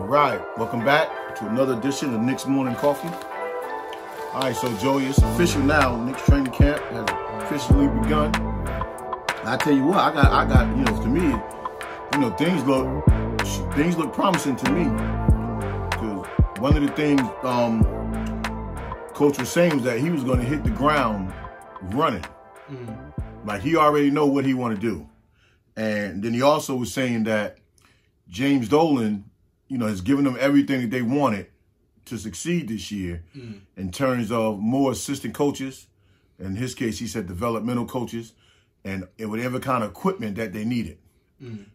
right, welcome back to another edition of Knicks Morning Koffee. All right, so Joey, it's official now. Knicks training camp has officially begun. I tell you what, I got, to me, things look promising to me. Because one of the things Coach was saying was that he was going to hit the ground running. Like he already know what he want to do. And then he also was saying that James Dolan, has given them everything that they wanted to succeed this year in terms of more assistant coaches. In his case, he said developmental coaches and whatever kind of equipment that they needed.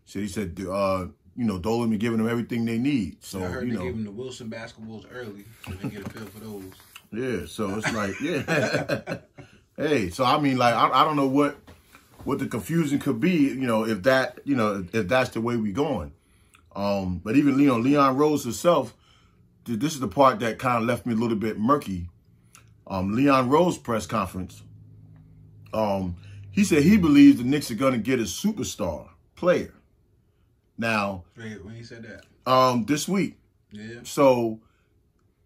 So he said, Dolan been giving them everything they need. So I heard they gave them the Wilson basketballs early so they get a feel for those. Yeah, so it's like, yeah. Hey, so I mean, like, I don't know what the confusion could be, if that's the way we going. But even, Leon Rose himself, this is the part that kind of left me a little bit murky. Leon Rose press conference, he said he believes the Knicks are going to get a superstar player. Now, wait, when he said that? This week. Yeah. So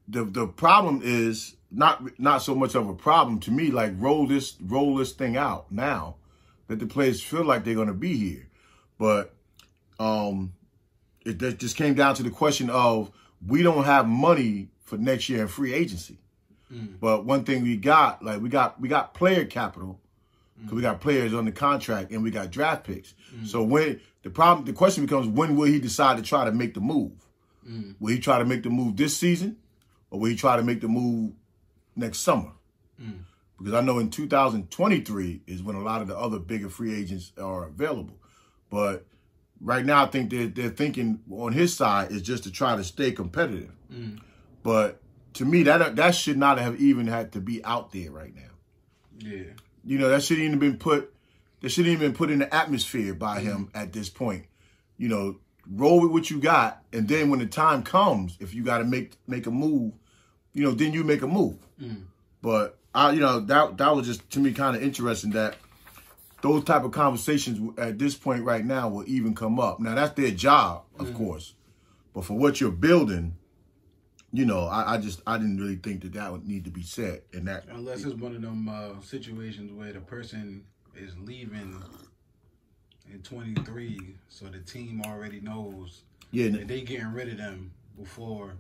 the problem is not so much of a problem to me. Like roll this thing out now. That the players feel like they're going to be here. But it just came down to the question of we don't have money for next year in free agency. But one thing we got player capital because we got players on the contract and we got draft picks. So when the question becomes, when will he decide to try to make the move? Will he try to make the move this season or will he try to make the move next summer? Because I know in 2023 is when a lot of the other bigger free agents are available. But right now, I think they're thinking on his side is just to try to stay competitive. But to me, that should not have even had to be out there right now. Yeah. That shouldn't even been put. That shouldn't even been put in the atmosphere by him at this point. Roll with what you got, and then when the time comes, if you got to make a move, then you make a move. But that was just, to me, kind of interesting that those type of conversations at this point right now will even come up. Now, that's their job, of course. But for what you're building, I didn't really think that would need to be said. Unless it's one of them situations where the person is leaving in 23, so the team already knows that they getting rid of them before.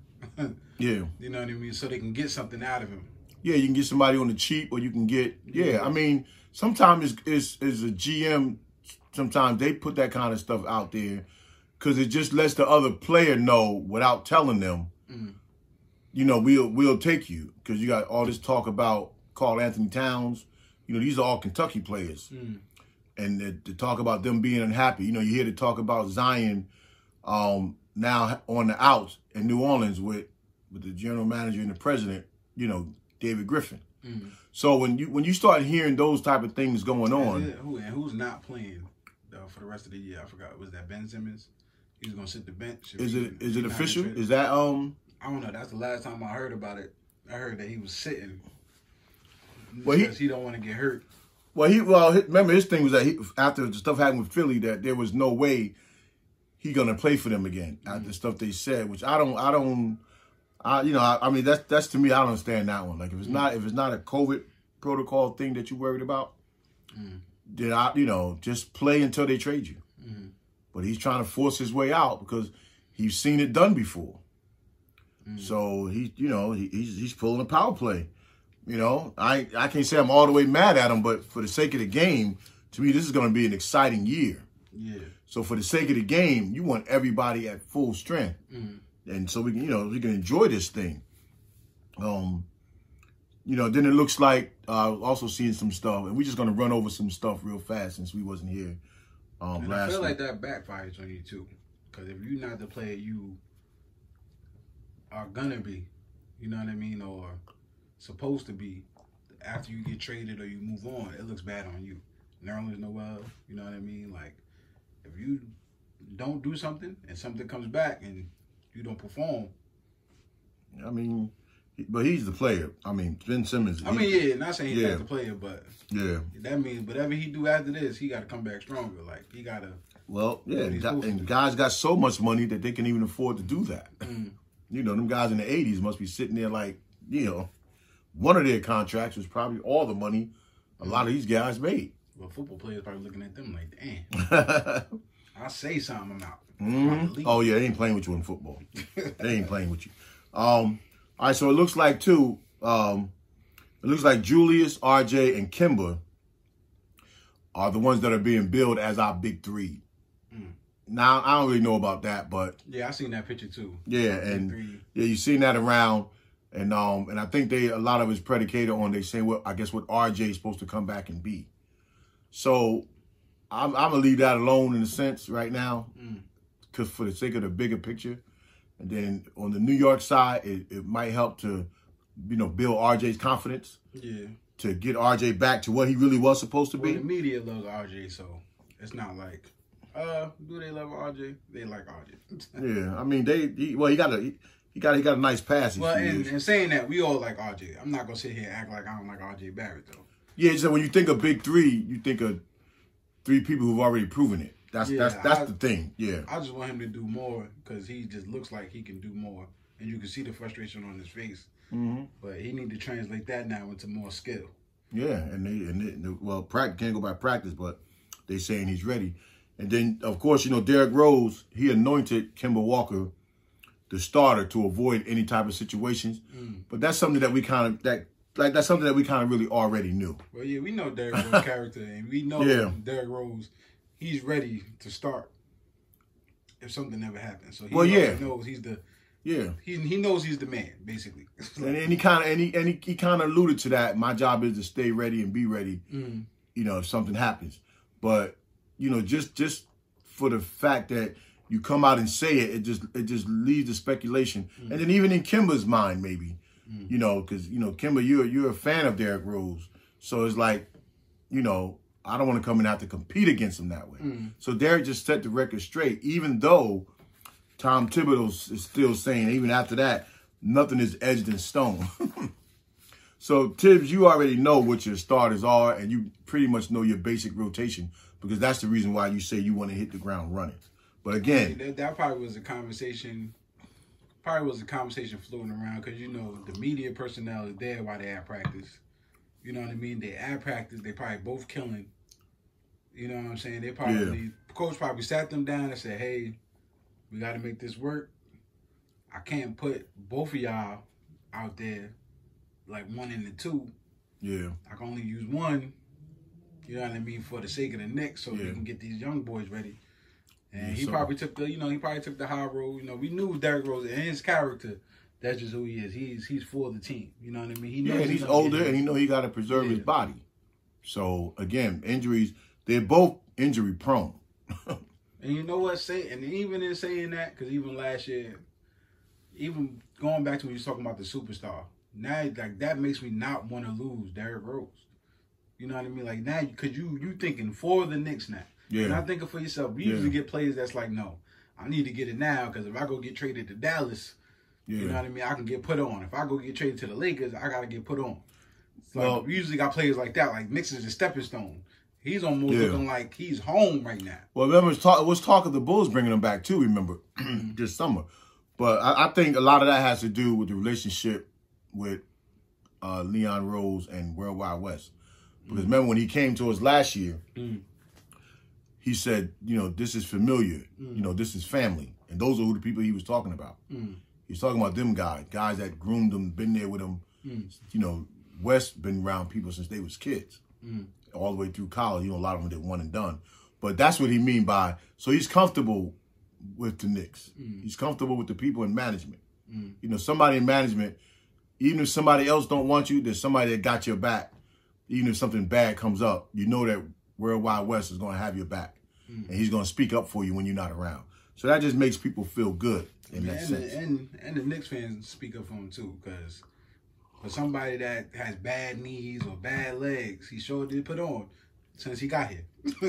Yeah. You know what I mean? So they can get something out of him. Yeah, you can get somebody on the cheap, or you can get. Yeah, I mean, sometimes it's a GM. Sometimes they put that kind of stuff out there because it just lets the other player know without telling them. We'll take you because you got all this talk about Karl Anthony Towns. These are all Kentucky players, and to talk about them being unhappy. You hear to talk about Zion now on the outs in New Orleans with the general manager and the president. David Griffin. So when you start hearing those type of things going on, who's not playing for the rest of the year? I forgot. Was that Ben Simmons? He's gonna sit the bench. Is it official? Is that I don't know. That's the last time I heard about it. I heard that he was sitting. Well, because he don't want to get hurt. Well, remember his thing was that after the stuff happened with Philly, that there was no way he gonna play for them again after the stuff they said, which I mean, that's to me, I don't understand that one. Like if it's not a COVID protocol thing that you're worried about, then just play until they trade you. But he's trying to force his way out because he's seen it done before. So he's pulling a power play. I can't say I'm all the way mad at him, but for the sake of the game, to me, this is going to be an exciting year. Yeah. So for the sake of the game, you want everybody at full strength. And so we can enjoy this thing. Then it looks like also seeing some stuff, and we're just gonna run over some stuff real fast since we wasn't here last week. I feel like that backfires on you too, because if you're not the player you are gonna be, you know what I mean, or supposed to be, after you get traded or you move on, it looks bad on you. Nerlens Noel, you know what I mean? Like if you don't do something and something comes back and you don't perform. I mean, But he's the player. I mean, Ben Simmons. I mean, yeah, not saying he's not the player, but that means whatever he do after this, he got to come back stronger. Like, he got to. Well, yeah, and guys got so much money that they can even afford to do that. You know, them guys in the 80s must be sitting there like, you know, one of their contracts was probably all the money a lot of these guys made. Well, football players probably looking at them like, damn. I say something, I'm out. Oh, yeah, they ain't playing with you in football. They ain't playing with you. All right, so it looks like, too, it looks like Julius, RJ, and Kimba are the ones that are being billed as our big three. Now, I don't really know about that, but... Yeah, I seen that picture, too. Yeah, and you've seen that around, and I think a lot of it's predicated on they saying, well, I guess what RJ is supposed to come back and be. So, I'm going to leave that alone in a sense right now, because for the sake of the bigger picture. And then on the New York side, it might help to, you know, build RJ's confidence. Yeah. To get RJ back to what he really was supposed to be. The media loves RJ, so it's not like... do they love RJ? They like RJ. Yeah, I mean he got a nice pass. Well, and saying that, we all like RJ. I'm not gonna sit here and act like I don't like RJ Barrett though. Yeah, so when you think of big three, you think of three people who've already proven it. That's the thing. Yeah, I just want him to do more because he just looks like he can do more, and you can see the frustration on his face. But he need to translate that now into more skill. Yeah, and well, can't go by practice, but they saying he's ready. And then, of course, you know, Derrick Rose, he anointed Kemba Walker the starter to avoid any type of situations. But that's something that we kind of really already knew. Well, yeah, we know Derrick Rose's character, and we know Derrick Rose, he's ready to start if something ever happens. So he knows he's the he knows he's the man, basically. and he kind of alluded to that. My job is to stay ready and be ready, you know, if something happens. But you know, just for the fact that you come out and say it, it just leads to speculation. And then even in Kimba's mind, maybe, you know, because, you know, Kimba, you're a fan of Derrick Rose. So it's like, you know, I don't want to come and have to compete against him that way. So Derrick just set the record straight, even though Tom Thibodeau is still saying, even after that, nothing is edged in stone. So, Tibbs, you already know what your starters are, and you pretty much know your basic rotation, because that's the reason why you say you want to hit the ground running. But again, that probably was a conversation. Floating around because, you know, the media personnel is there while they at practice. You know what I mean? They at practice. They probably both killing. You know what I'm saying? They probably coach probably sat them down and said, "Hey, we got to make this work. I can't put both of y'all out there like 1 and 2. Yeah, I can only use one. You know what I mean, for the sake of the Knicks, so we can get these young boys ready." And he probably took the high road. You know, we knew Derrick Rose and his character. That's just who he is. He's for the team. You know what I mean? He knows he's older, and he know he got to preserve his body. So again, injuries. They're both injury prone. And you know what? Even in saying that, because even last year, even going back to when you was talking about the superstar, now like that makes me not want to lose Derrick Rose. You know what I mean? Like now, because you thinking for the Knicks now. Yeah. You're not thinking for yourself. You usually get players that's like, no, I need to get it now because if I go get traded to Dallas, you know what I mean, I can get put on. If I go get traded to the Lakers, I got to get put on. So we usually got players like that. Like Knicks is a stepping stone. He's almost looking like he's home right now. Well, remember, it was talk of the Bulls bringing him back too, remember, this summer. But I think a lot of that has to do with the relationship with Leon Rose and World Wide West. Because remember when he came to us last year, he said, you know, this is familiar. You know, this is family. And those are who the people he was talking about. He's talking about them guys that groomed him, been there with him. You know, West been around people since they was kids. All the way through college. You know, a lot of them did one and done. But that's what he mean by, so he's comfortable with the Knicks. He's comfortable with the people in management. You know, somebody in management, even if somebody else don't want you, there's somebody that got your back. Even if something bad comes up, you know that World Wide West is going to have your back. And he's going to speak up for you when you're not around. So that just makes people feel good in that sense. And the Knicks fans speak up for him too, because for somebody that has bad knees or bad legs, he sure did put on since he got here.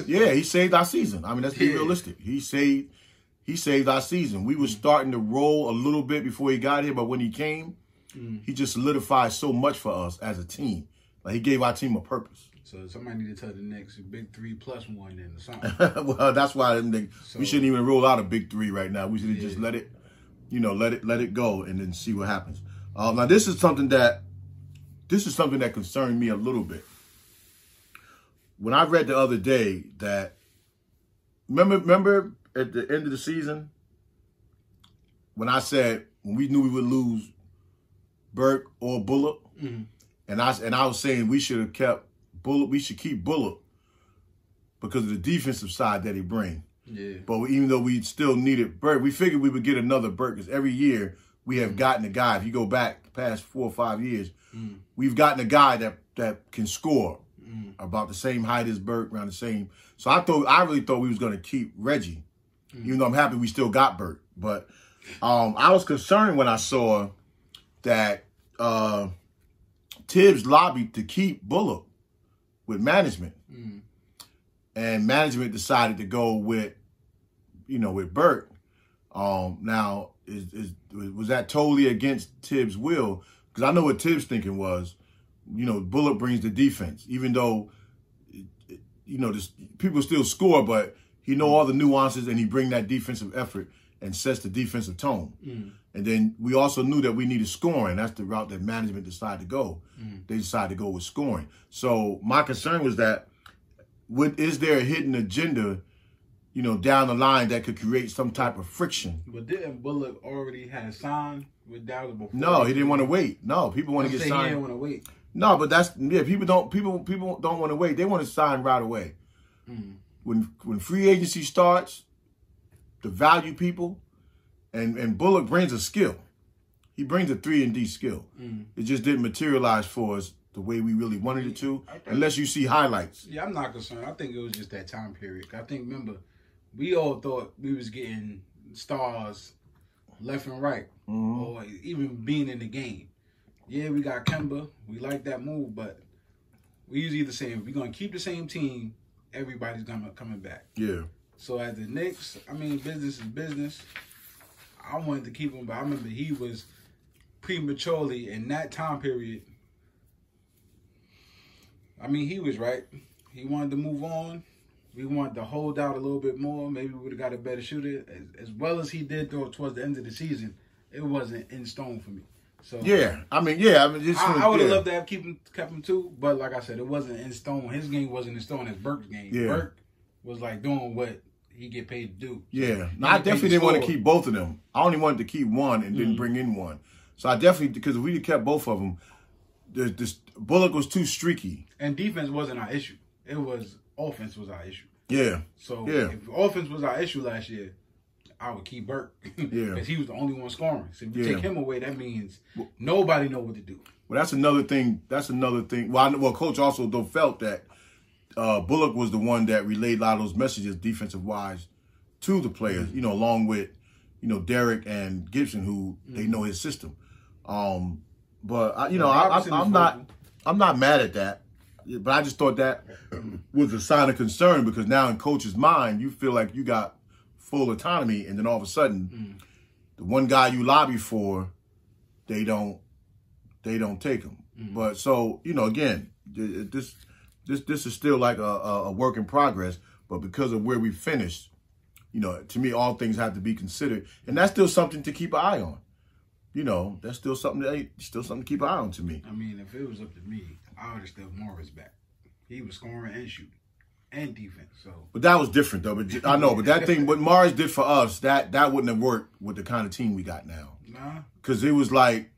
Yeah, he saved our season. I mean, let's be realistic. He saved our season. We were starting to roll a little bit before he got here, but when he came, he just solidified so much for us as a team. Like, he gave our team a purpose. So somebody need to tell the Knicks a big 3 plus 1 then or something. Well, that's why we shouldn't even roll out a big 3 right now. We should just let it, let it go and then see what happens. Now this is something that concerned me a little bit. When I read the other day that remember at the end of the season when I said when we knew we would lose Burke or Bullock, and I was saying we should have kept Bullock. We should keep Bullock because of the defensive side that he brings. Yeah. But even though we still needed Burke, we figured we would get another Burke because every year we have gotten a guy. If you go back the past 4 or 5 years, we've gotten a guy that can score about the same height as Burke, around the same. So I really thought we was going to keep Reggie, even though I'm happy we still got Burke. But I was concerned when I saw that Tibbs lobbied to keep Bullock with management, and management decided to go with Burke. Now, was that totally against Tibbs' will? Because I know what Tibbs' thinking was. Bullock brings the defense, even though people still score, but he know all the nuances and he bring that defensive effort and sets the defensive tone. And then we also knew that we needed scoring. That's the route that management decided to go. They decided to go with scoring. So my concern was that, is there a hidden agenda, down the line that could create some type of friction? But didn't Bullock already had signed with Dallas before? No, he didn't want to wait. No, people want to get signed. He didn't want to wait. No, but people don't want to wait. They want to sign right away. When free agency starts, to value people, and Bullock brings a skill. He brings a 3-and-D skill. It just didn't materialize for us the way we really wanted it to, unless you see highlights. Yeah, I'm not concerned. I think it was just that time period. I think, remember, we all thought we was getting stars left and right, or even being in the game. Yeah, we got Kemba. We like that move, but we usually the same. If we're going to keep the same team, everybody's coming back. Yeah. So at the Knicks, business is business. I wanted to keep him, but I remember he was prematurely in that time period. He was right. He wanted to move on. We wanted to hold out a little bit more. Maybe we would have got a better shooter. As well as he did towards the end of the season, it wasn't in stone for me. So I would have loved to have kept him too, but like I said, it wasn't in stone. His game wasn't in stone as Burke's game. Yeah. Burke was like doing what he get paid to do. Yeah. No, I definitely didn't want to keep both of them. I only wanted to keep one and didn't bring in one. So I definitely, because if we had kept both of them, this Bullock was too streaky. And defense wasn't our issue. It was offense was our issue. Yeah. So if offense was our issue last year, I would keep Burke. Because he was the only one scoring. So if you take him away, that means nobody know what to do. Well, that's another thing. Well, Coach also felt that Bullock was the one that relayed a lot of those messages defensive-wise to the players, along with, Derek and Gibson, who they know his system. But, I'm not mad at that. But I just thought that was a sign of concern because now in Coach's mind, you feel like you got full autonomy, and then all of a sudden, the one guy you lobby for, they don't take him. But so again, this is still like a work in progress. But because of where we finished, to me, all things have to be considered, and that's still something to keep an eye on. That's still something to keep an eye on to me. If it was up to me, I would have still Morris back. He was scoring and shooting. And defense, so. But that was different, though. But I know, but that thing, what Morris did for us, that wouldn't have worked with the kind of team we got now. Nah. Because it was like,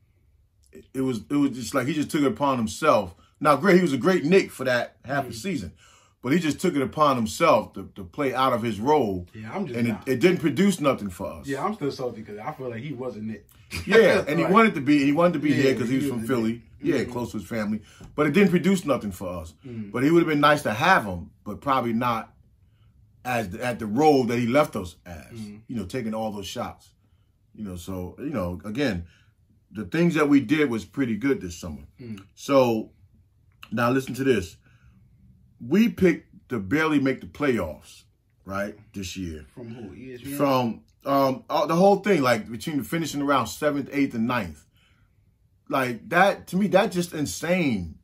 it was just like he just took it upon himself. Now, great, he was a great Knick for that half a season, but he just took it upon himself to play out of his role. Yeah, I'm just. And it didn't produce nothing for us. Yeah, I'm still salty because I feel like he was a Knick. Yeah, and he wanted to be here because he was from Philly. Yeah, close to his family. But it didn't produce nothing for us. But it would have been nice to have him, but probably not at the role that he left us as, taking all those shots. So, again, the things that we did was pretty good this summer. So, now listen to this. We picked to barely make the playoffs, right, this year. From who? ESPN? From the whole thing, like between finishing around 7th, 8th, and 9th. like that, to me, that's just insane.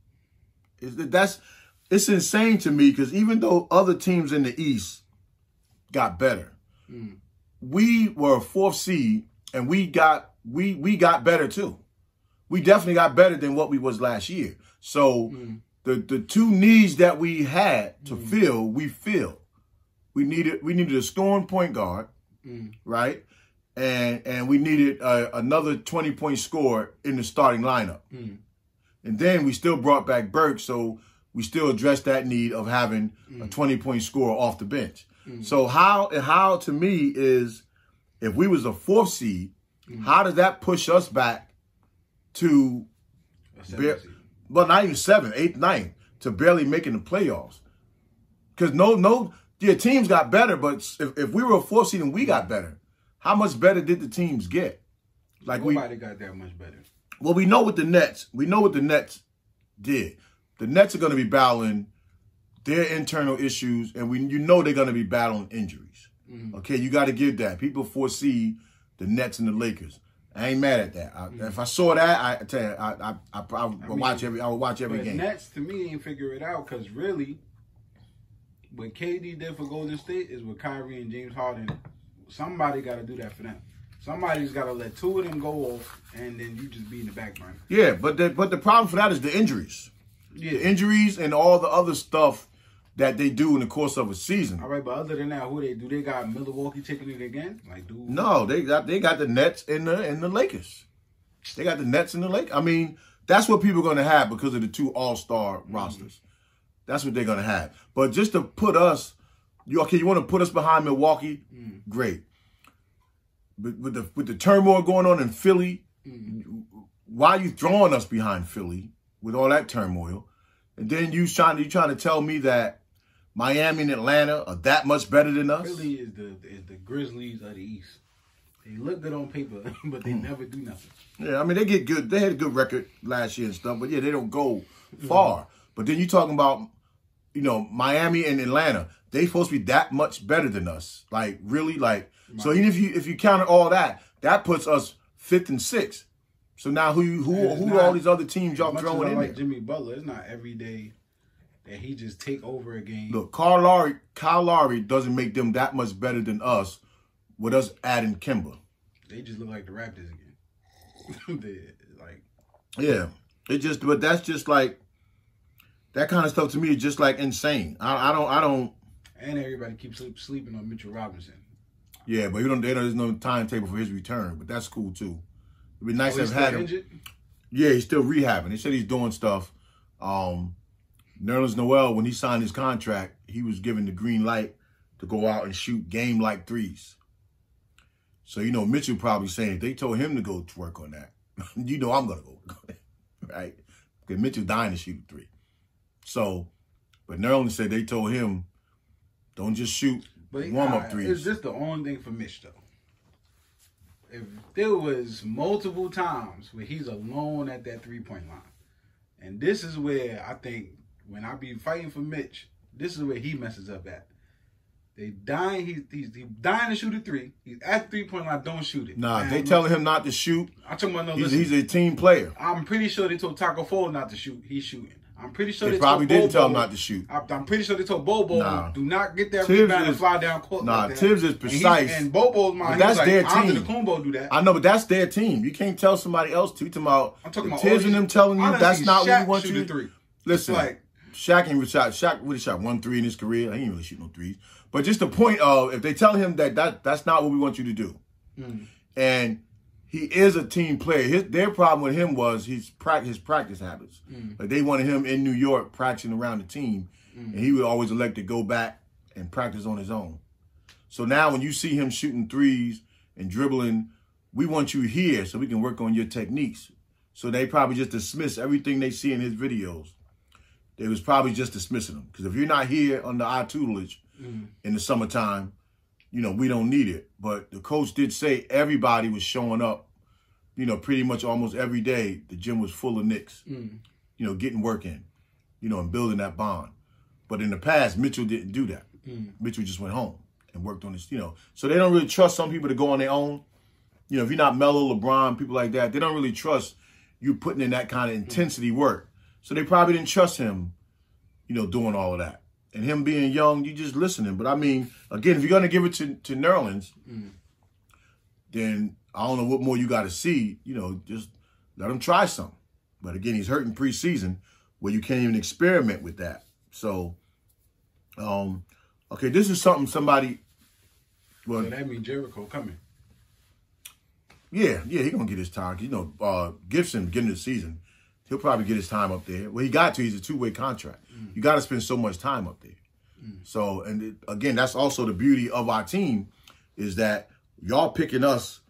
It's insane to me because even though other teams in the East got better, we were a 4th seed and we got better too. We definitely got better than what we was last year. So the 2 needs that we had to fill, we filled. We needed a scoring point guard, right? And we needed another 20-point scorer in the starting lineup. And then we still brought back Burke, so we still addressed that need of having a 20-point scorer off the bench. So how to me is, if we was a 4th seed, how does that push us back to, well, not even 7th, 8th, 9th, to barely making the playoffs? Because your teams got better, but if we were a 4th seed and we got better, how much better did the teams get? Like nobody got that much better. Well, we know what the Nets did. The Nets are going to be battling their internal issues, and they're going to be battling injuries. Okay, you got to give that. People foresee the Nets and the Lakers. I ain't mad at that. If I saw that, I tell you, I would watch every game. Nets, to me, ain't figure it out, because really, what KD did for Golden State is what Kyrie and James Harden. Somebody got to do that for them. Somebody's got to let 2 of them go off, and then you just be in the back burner. Yeah, but the problem for that is the injuries. Yeah. The injuries and all the other stuff that they do in the course of a season. All right, but other than that, who they got Milwaukee taking it again? Like, dude. No, they got the Nets and the Lakers. They got the Nets and the Lakers. I mean, that's what people are going to have because of the 2 all-star rosters. That's what they're going to have. But just to put us, you want to put us behind Milwaukee? Great. But with the turmoil going on in Philly, why are you throwing us behind Philly with all that turmoil? And then you trying to tell me that Miami and Atlanta are that much better than us? Philly is the Grizzlies of the East. They look good on paper, but they never do nothing. Yeah, I mean, they get good. They had a good record last year and stuff, but yeah, they don't go far. But then you talking about, Miami and Atlanta. They supposed to be that much better than us. Like, really? Like, so even if you counted all that, that puts us 5th and 6th. So now who are all these other teams y'all throwing in there? Jimmy Butler, it's not every day that he just take over a game. Look, Kyle Lowry doesn't make them that much better than us with us adding Kemba. They just look like the Raptors again. Yeah. But that's just like, that kind of stuff to me is just like insane. I don't. And everybody keeps sleeping on Mitchell Robinson. Yeah, but there's no timetable for his return, but that's cool too. It'd be nice to have had him. Injured? Yeah, he's still rehabbing. They said he's doing stuff. Nerlens Noel, when he signed his contract, he was given the green light to go out and shoot game-like threes. So, Mitchell probably saying if they told him to go to work on that, I'm going to go work on it, right? Because Mitchell dying to shoot a 3. So, but Nerlens said they told him, don't just shoot warm-up threes. It's just the only thing for Mitch, though. If there was multiple times where he's alone at that 3-point line, and this is where I think when I be fighting for Mitch, this is where he messes up at. He's dying to shoot a 3. He's at the 3-point line, don't shoot it. Nah, they telling him not to shoot. I'm talking about he's a team player. I'm pretty sure they told Taco Fall not to shoot. He's shooting. I'm pretty sure they probably didn't tell him not to shoot. I'm pretty sure they told Bobo, do not get that rebound and fly down court. Nah, Tibbs is precise. And Bobo's mind, that's their team. Kumbo do that. I know, but that's their team. You can't tell somebody else to. I'm talking about Tibbs and them telling you that's not what we want you to. Listen, Shaq ain't shot. Shaq really shot 1 3 in his career. He ain't really shoot no 3s. But just the point of, if they tell him that's not what we want you to do, and he is a team player. Their problem with him was his practice habits. Like, they wanted him in New York practicing around the team, and he would always elect to go back and practice on his own. So now when you see him shooting 3s and dribbling, we want you here so we can work on your techniques. So they probably just dismiss everything they see in his videos. They was probably just dismissing him. Because if you're not here under our tutelage in the summertime, we don't need it. But the coach did say everybody was showing up, pretty much almost every day. The gym was full of Knicks, getting work in, and building that bond. But in the past, Mitchell didn't do that. Mitchell just went home and worked on his, So they don't really trust some people to go on their own. If you're not Melo, LeBron, people like that, they don't really trust you putting in that kind of intensity work. So they probably didn't trust him, doing all of that. And him being young, you just listening. But I mean, again, if you're going to give it to Nerlens, then I don't know what more you got to see. Just let him try something. But again, he's hurting preseason where you can't even experiment with that. So, okay, this is somebody. Well, so that means Jericho coming. Yeah, he gonna get his time. Gibson beginning of the season, he'll probably get his time up there. Well, he got to. He's a two-way contract. You got to spend so much time up there. So, and again, that's also the beauty of our team is that y'all picking us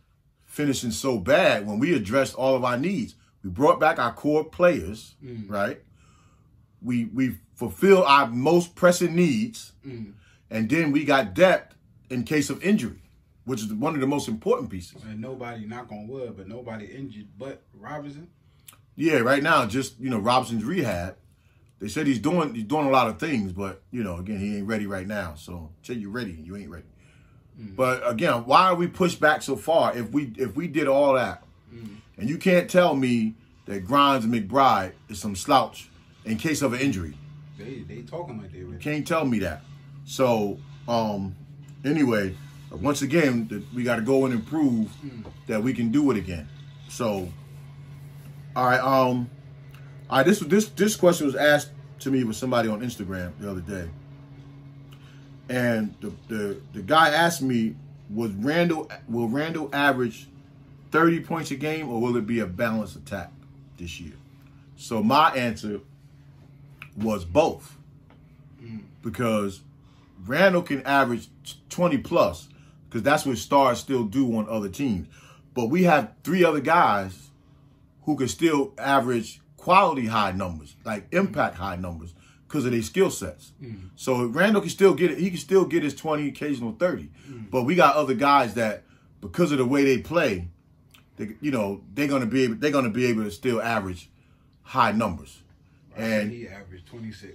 finishing so bad when we addressed all of our needs. We brought back our core players, right? We fulfilled our most pressing needs, and then we got depth in case of injury, which is one of the most important pieces. And nobody, knock on wood, but nobody injured but Robinson. Yeah, right now, just Robinson's rehab. They said he's doing a lot of things, but again, he ain't ready right now. So say you're ready, you ain't ready. But again, why are we pushed back so far? If we did all that, and you can't tell me that Grimes and McBride is some slouch in case of an injury. They talking like they ready. You can't tell me that. So anyway, once again, we got to go and improve that we can do it again. So all right. This question was asked to me with somebody on Instagram the other day, and the guy asked me, will Randall average 30 points a game, or will it be a balanced attack this year? So my answer was both, because Randall can average 20 plus, because that's what stars still do on other teams. But we have three other guys who can still average quality high numbers, like impact high numbers, because of their skill sets. So Randall can still get it. He can still get his 20, occasional 30. But we got other guys that, because of the way they play, they're gonna be able to still average high numbers. And he averaged 26.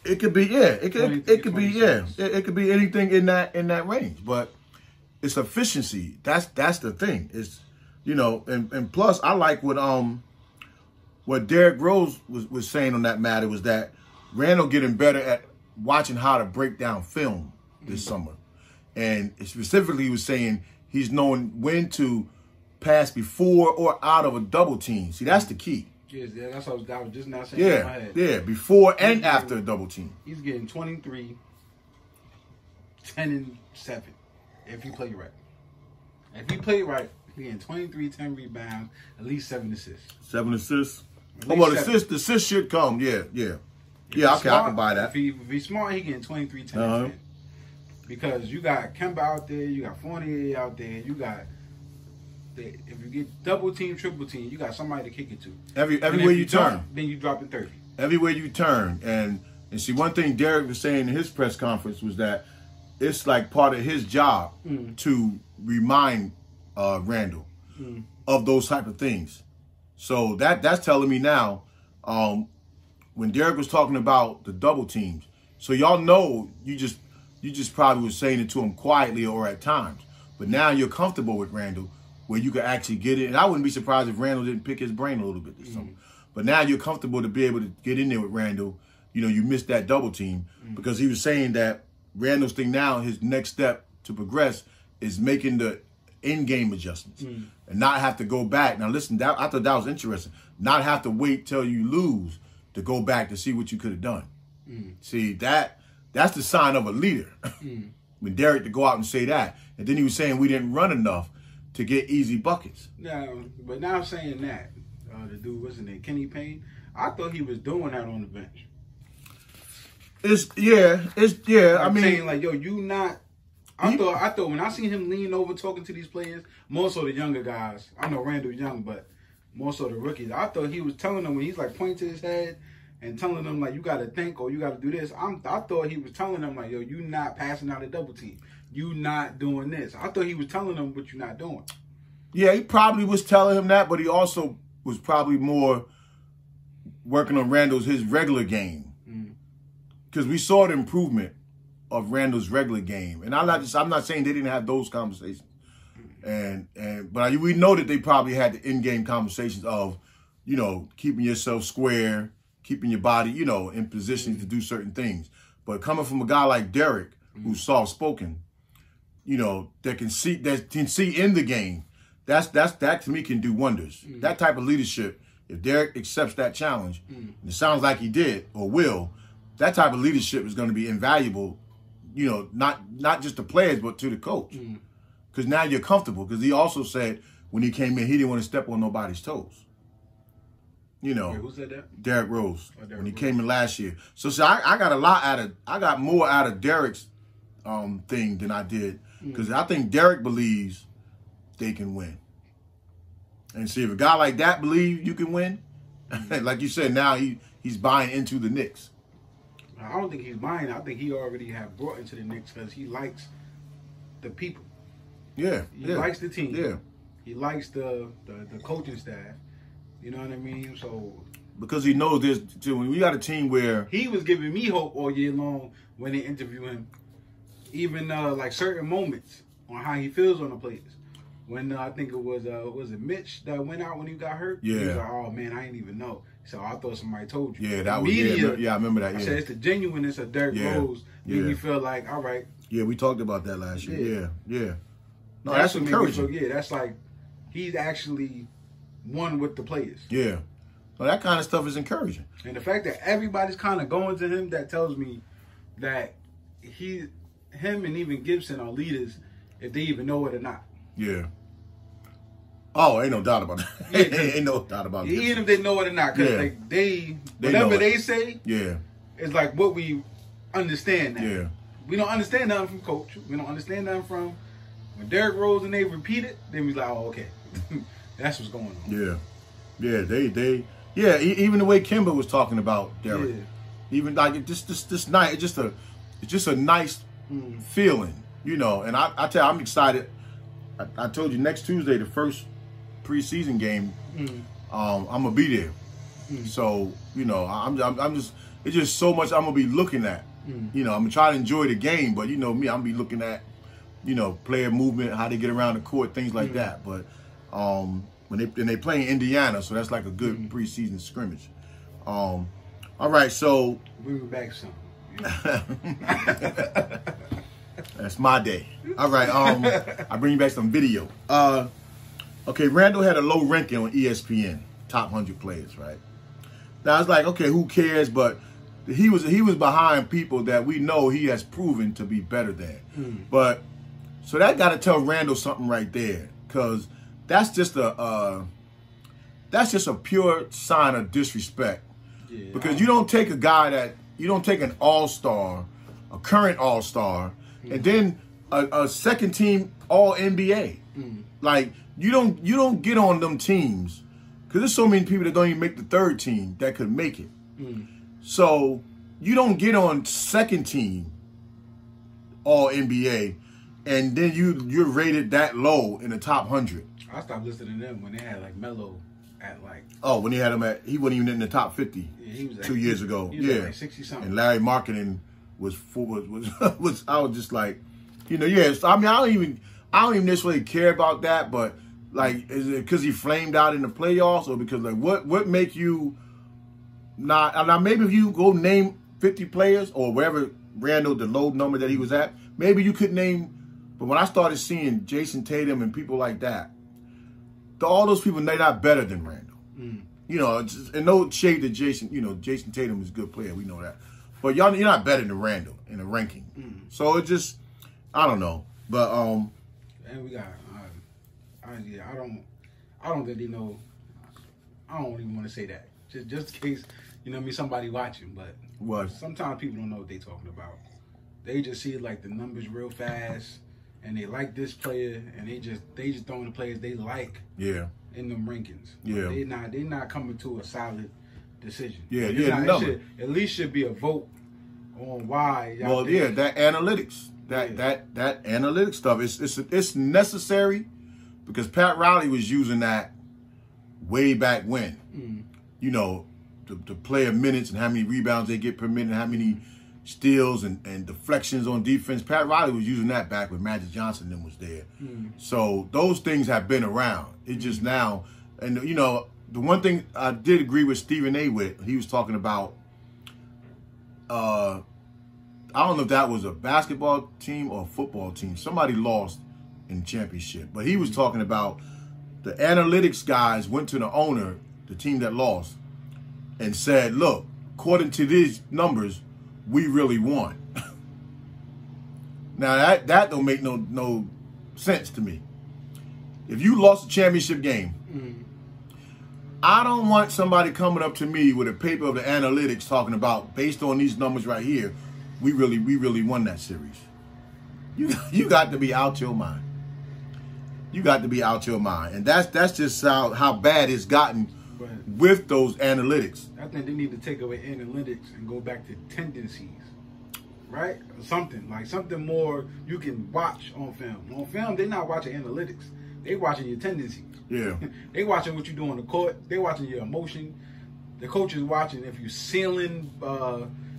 It could be, yeah. It could be, yeah. It could be anything in that range. But it's efficiency. That's the thing. It's and plus I like what Derrick Rose was saying on that matter was that Randall getting better at watching how to break down film this summer. And specifically he was saying he's knowing when to pass before or out of a double team. See, that's the key. Yeah, that's what I was just now saying in my head. Yeah, before and after a double team. He's getting 23, 10, and 7 if he play right. If he play right, he's getting 23, 10 rebounds, at least 7 assists. 7 assists? Oh, well, the assist should come. Yeah. Yeah, okay, I can buy that. If he's smart, he getting 23, 10, and 10. Because you got Kemba out there, you got Fournier out there, you got... If you get double team, triple team, you got somebody to kick it to. Everywhere you turn. Then you drop it 30. Everywhere you turn. And see, one thing Derrick was saying in his press conference was that it's like part of his job to remind Randall of those type of things. So that's telling me now, when Derrick was talking about the double teams, so y'all know you just probably was saying it to him quietly or at times. But now you're comfortable with Randall, where you could actually get it. And I wouldn't be surprised if Randall didn't pick his brain a little bit this summer. But now you're comfortable to be able to get in there with Randall. You missed that double team because he was saying that Randall's thing now, his next step to progress is making the in-game adjustments and not have to go back. Now, listen, I thought that was interesting. Not have to wait till you lose to go back to see what you could have done. See, that's the sign of a leader. When Derrick to go out and say that. And then he was saying we didn't run enough to get easy buckets. But now saying that, the dude, what's his name, Kenny Payne, I thought he was doing that on the bench. I mean, saying like, yo, you not. I thought when I seen him lean over talking to these players, more so the younger guys. I know Randall young, but more so the rookies. I thought he was telling them when he's like pointing to his head and telling them like you got to think or you got to do this. I thought he was telling them like, yo, you not passing out a double team. You not doing this. I thought he was telling them what you're not doing. Yeah, he probably was telling him that, but he also was probably more working on his regular game. Because we saw the improvement of Randall's regular game. And I'm not saying they didn't have those conversations. But we know that they probably had the in-game conversations of, keeping yourself square, keeping your body, in position to do certain things. But coming from a guy like Derek, who's soft-spoken, that can see in the game, that to me can do wonders. That type of leadership, if Derek accepts that challenge, and it sounds like he did or will, that type of leadership is going to be invaluable, not just the players, but to the coach. Because now you're comfortable. Because he also said when he came in, he didn't want to step on nobody's toes. Wait, who said that? Derrick Rose. When he came in last year. So I got more out of Derrick's thing than I did. Because I think Derrick believes they can win. And see, if a guy like that believes you can win, like you said, now he's buying into the Knicks. I don't think he's buying. I think he already have brought into the Knicks because he likes the people. Yeah. He likes the team. Yeah. He likes the coaching staff. You know what I mean? So because he knows when we got a team where he was giving me hope all year long when they interview him, even like certain moments on how he feels on the players. When I think it was it Mitch that went out when he got hurt? Yeah. He was like, oh man, I didn't even know. So I thought somebody told you. Yeah, that was yeah, I remember that. Yeah. I said it's the genuineness of Derrick Rose made me feel like, all right. Yeah, we talked about that last year. Yeah. No, that's encouraging. That's like he's actually one with the players. Yeah. Well, that kind of stuff is encouraging. And the fact that everybody's kind of going to him, that tells me that him and even Gibson are leaders if they even know it or not. Yeah. Oh, ain't no doubt about that. Yeah, ain't no doubt about that. Even if they know it or not, because they whatever they say, it's like what we understand now. Yeah. We don't understand nothing from Coach. We don't understand nothing from when Derrick Rose and they repeat it. Then we like, oh, okay, that's what's going on. Yeah. Even the way Kimber was talking about Derrick, even like this night, it's just a nice feeling, And I tell you, I'm excited. I told you next Tuesday, the first preseason game, I'm gonna be there. So I'm just it's just so much I'm gonna be looking at. I'm gonna try to enjoy the game, but me, I'm gonna be looking at player movement, how they get around the court, things like that. But when they play in Indiana, so that's like a good preseason scrimmage. All right, so we were back some. That's my day. All right, I bring you back some video. Okay, Randall had a low ranking on ESPN, top 100 players, right? Now it's like, okay, who cares? But he was behind people that we know he has proven to be better than. But so that got to tell Randall something right there, because that's just a pure sign of disrespect. Yeah, because you don't take an all-star, a current all-star, and then a second team All-NBA. Like you don't get on them teams because there's so many people that don't even make the third team that could make it. So you don't get on second team All-NBA, and then you're rated that low in the top 100. I stopped listening to them when they had like Melo at like. Oh, when he had him he wasn't even in the top 50. Yeah, he was 2 years ago. He was like 60 something. And Larry Marketing was I was just like, I mean, I don't even necessarily care about that, but like, is it because he flamed out in the playoffs, or because like what make you not? Now maybe if you go name 50 players or wherever Randall, the low number that he was at, maybe you could name. But when I started seeing Jason Tatum and people like that, all those people, they're not better than Randall. And no shade to Jason. Jason Tatum is a good player. We know that. But you're not better than Randall in the ranking. So it just, I don't know. But and we got, I don't think they know. I don't even want to say that. Just in case, somebody watching. But what? Sometimes people don't know what they talking about. They just see like the numbers real fast, and they like this player, and they just throwing the players they like. Yeah. In them rankings. Yeah. They not coming to a solid decision. Yeah. It at least should be a vote on why. Well, that analytics, that analytics stuff, it's necessary, because Pat Riley was using that way back when. The player minutes and how many rebounds they get per minute, how many steals and deflections on defense. Pat Riley was using that back when Magic Johnson then was there. So those things have been around. It just now, and you know, the one thing I did agree with Stephen A. with, he was talking about, I don't know if that was a basketball team or a football team. Somebody lost in the championship. But he was talking about the analytics guys went to the owner, the team that lost, and said, look, according to these numbers, we really won. Now, that don't make no sense to me. If you lost a championship game, I don't want somebody coming up to me with a paper of the analytics talking about, based on these numbers right here, we really won that series. You got to be out your mind. You got to be out your mind. And that's just how bad it's gotten with those analytics. I think they need to take away analytics and go back to tendencies, right? Something more you can watch on film. On film, they're not watching analytics. They watching your tendencies. Yeah. They watching what you do on the court. They watching your emotion. The coach is watching if you're sealing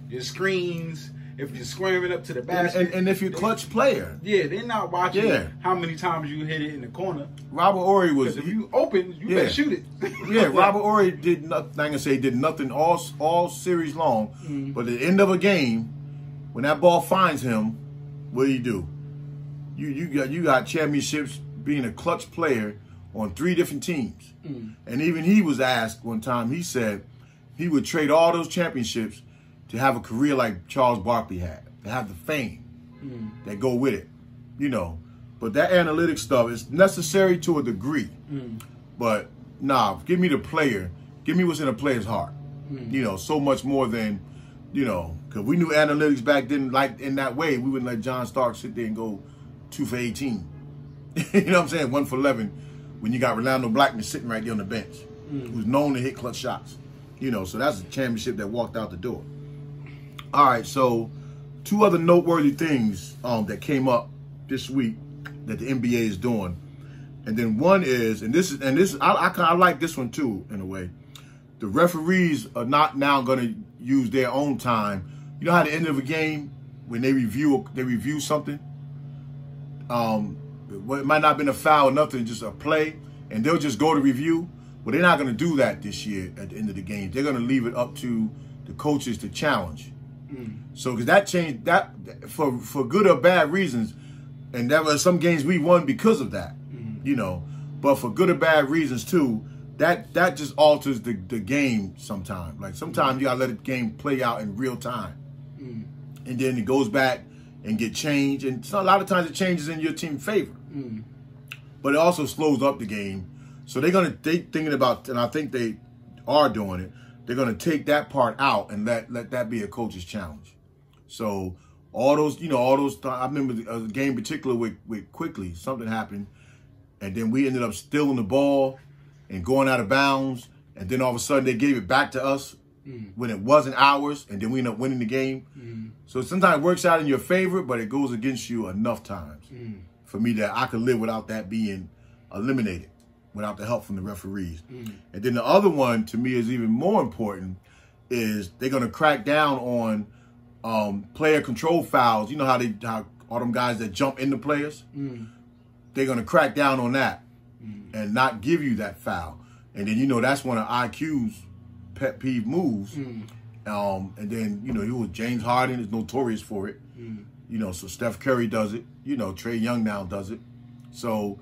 your screens, if you're squaring up to the basket. And if you're clutch player. Yeah, they're not watching how many times you hit it in the corner. Robert Horry was... If you open, you better shoot it. Yeah, Robert Horry did nothing. I'm going to say did nothing all series long. But at the end of a game, when that ball finds him, what do? You got championships being a clutch player on 3 different teams. And even he was asked one time, he said he would trade all those championships to have a career like Charles Barkley had, to have the fame that go with it, you know. But that analytics stuff is necessary to a degree. But nah, give me the player. Give me what's in a player's heart. You know, so much more than, you know, because we knew analytics back then, like in that way, we wouldn't let John Stark sit there and go 2 for 18. You know what I'm saying? 1 for 11 when you got Rolando Blackman sitting right there on the bench, who's known to hit clutch shots. You know, so that's a championship that walked out the door. All right, so 2 other noteworthy things that came up this week that the NBA is doing, and then one is, I like this one too in a way. The referees are not now going to use their own time. You know how at the end of a game when they review something, it might not have been a foul or nothing, just a play, and they'll just go to review. Well, they're not going to do that this year at the end of the game. They're going to leave it up to the coaches to challenge. So, because that changed, that for good or bad reasons, and there were some games we won because of that, you know. But for good or bad reasons too, that just alters the game sometimes. Like sometimes you gotta let the game play out in real time, and then it goes back and get changed. And so a lot of times it changes in your team's favor, but it also slows up the game. So they thinking about, and I think they are doing it. They're going to take that part out and let that be a coach's challenge. So all those, I remember a game in particular with Quickly, something happened, and then we ended up stealing the ball and going out of bounds, and then all of a sudden they gave it back to us when it wasn't ours, and then we ended up winning the game. So sometimes it works out in your favor, but it goes against you enough times for me that I could live without that being eliminated, without the help from the referees. And then the other one, to me, is even more important, is they're going to crack down on player control fouls. You know how all them guys that jump into players? They're going to crack down on that and not give you that foul. And then, that's one of IQ's pet peeve moves. And then, he was James Harden is notorious for it. So Steph Curry does it. Trae Young now does it. So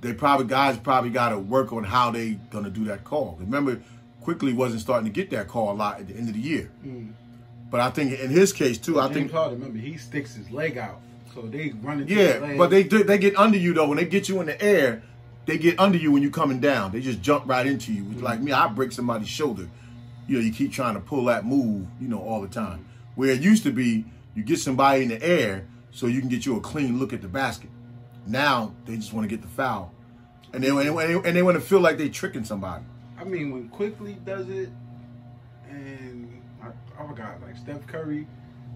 guys probably got to work on how they gonna do that call. Remember, Quickly wasn't starting to get that call a lot at the end of the year. But I think in his case too, James Harden, remember, he sticks his leg out, so they run into his leg. But they get under you though. When they get you in the air, they get under you when you're coming down. They just jump right into you. It's like me, I break somebody's shoulder. You keep trying to pull that move, all the time. Where it used to be, you get somebody in the air so you can get you a clean look at the basket. Now they just want to get the foul, and they want to feel like they're tricking somebody. I mean, when Quickly does it, and I forgot, like Steph Curry,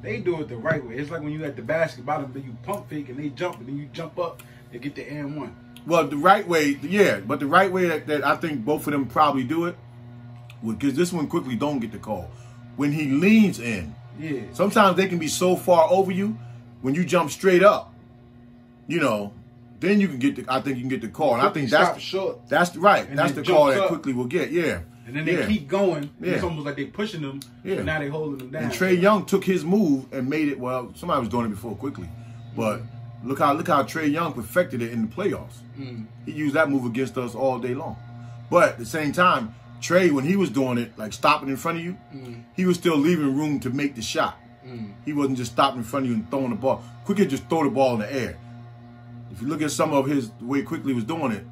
they do it the right way. It's like when you at the basketball, then you pump fake and they jump, and then you jump up and get the and one. Well, the right way, yeah, but the right way that I think both of them probably do it, because this one Quickly don't get the call. When he leans in, Yeah. Sometimes they can be so far over you when you jump straight up, you know, then you can get I think you can get the call. And I think short. That's right. And that's the call that quickly will get. Yeah. And then they keep going. Yeah. It's almost like they pushing them. Yeah. But now they holding them down. And Trae Young took his move and made it. Well, somebody was doing it before quickly, but look how Trae Young perfected it in the playoffs. He used that move against us all day long. But at the same time, Trae, when he was doing it, like stopping in front of you, he was still leaving room to make the shot. He wasn't just stopping in front of you and throwing the ball. Quickly just throw the ball in the air. If you look at some of the way Quickly was doing it,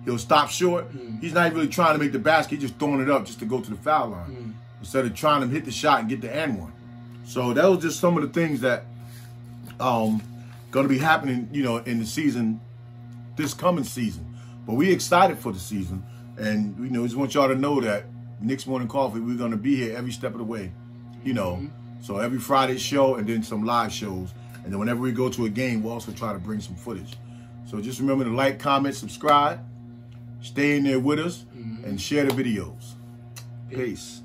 he'll stop short. He's not really trying to make the basket. He's just throwing it up just to go to the foul line instead of trying to hit the shot and get the and one. So that was just some of the things that going to be happening, you know, in the season, this coming season. But we excited for the season. And, you know, just want y'all to know that Knicks Morning Koffee, we're going to be here every step of the way, you know. So every Friday show and then some live shows. And then whenever we go to a game, we'll also try to bring some footage. So just remember to like, comment, subscribe, stay in there with us, and share the videos. Peace.